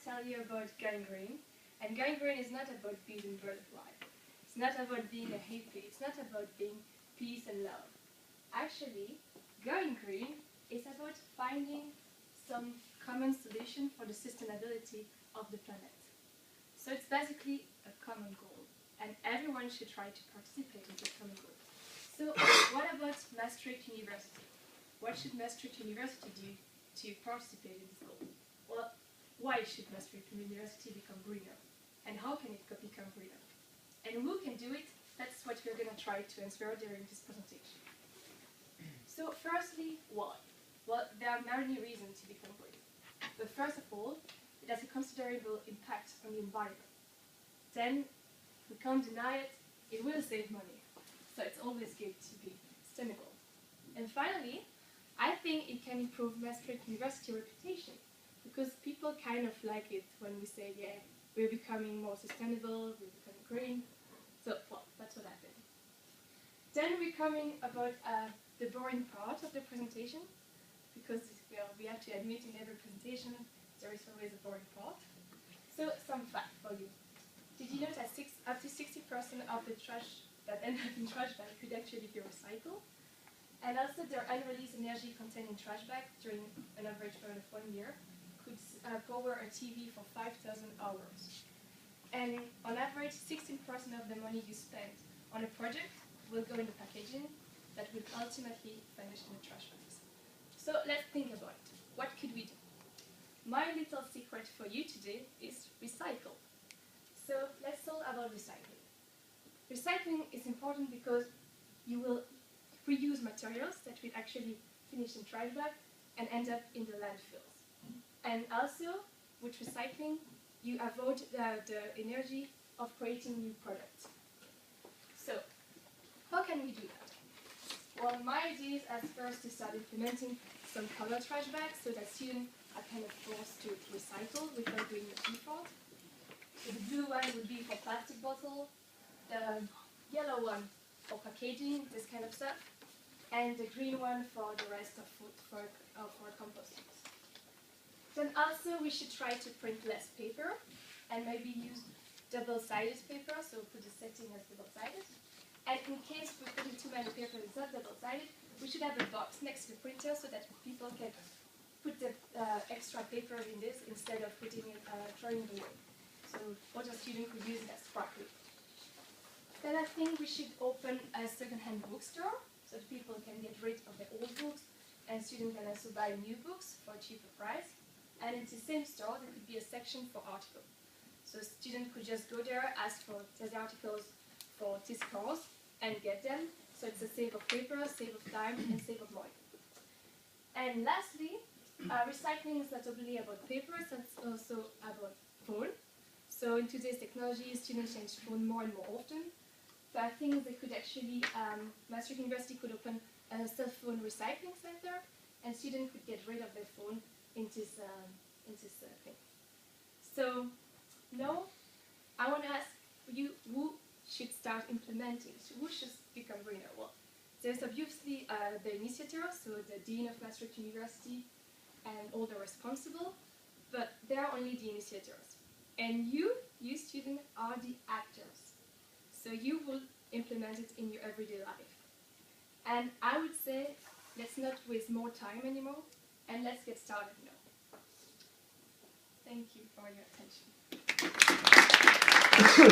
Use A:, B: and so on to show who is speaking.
A: tell you about going green. And going green is not about being a butterfly. It's not about being a hippie. It's not about being peace and love. Actually, going green is about finding some common solution for the sustainability of the planet. So it's basically a common goal, and everyone should try to participate in the common goal. So what about Maastricht University? What should Maastricht University do to participate in this goal? Well, why should Maastricht University become greener? And how can it become greener? And who can do it? That's what we're going to try to answer during this presentation. So firstly, why? Well, there are many reasons to become green. But first of all, it has a considerable impact on the environment. Then, we can't deny it, it will save money. So it's always good to be sustainable. And finally, I think it can improve Maastricht University reputation, because people kind of like it when we say, yeah, we're becoming more sustainable, we're becoming green. So, well, that's what happened. Then we're coming about the boring part of the presentation, because we have to admit in every presentation there is always a boring part. So, some fact for you. Did you know that up to 60% of the trash that end up in trash bag could actually be recycled? And also, their unreleased energy contained in trash bags during an average period of 1 year could power a TV for 5,000 hours. And on average, 16% of the money you spend on a project will go into packaging that will ultimately vanish in the trash bags. So let's think about it. What could we do? My little secret for you today is recycle. So let's talk about recycling. Recycling is important because you will reuse materials that will actually finish in trash bags and end up in the landfills. And also, with recycling, you avoid the energy of creating new products. So, how can we do that? Well, my idea is at first to start implementing some color trash bags so that students are kind of forced to recycle without doing the default. So the blue one would be for plastic bottle, the yellow one for packaging, this kind of stuff, and the green one for the rest of food for composting. Then also we should try to print less paper and maybe use double-sided paper, so put the setting as double-sided. And in case we put in too many paper that's not double-sided, we should have a box next to the printer so that people can put the extra paper in this instead of putting it, throwing it away. So other students could use it as scrap paper. Then I think we should open a second-hand bookstore so that people can get rid of their old books and students can also buy new books for a cheaper price. And in the same store, there could be a section for articles. So students could just go there, ask for these articles for discounts, and get them. So it's a save of paper, save of time, and save of money. And lastly, recycling is not only about paper, it's also about phone. So in today's technology, students change phone more and more often. So I think they could actually, Maastricht University could open a cell phone recycling center, and students could get rid of their phone in this thing. So now I want to ask you, who should start implementing? So who should become greener? Well, there's obviously the initiator, so the Dean of Maastricht University and all the responsible, but they are only the initiators. And you students, are the actors. So you will implement it in your everyday life. And I would say, let's not waste more time anymore, and let's get started now. Thank you for your attention.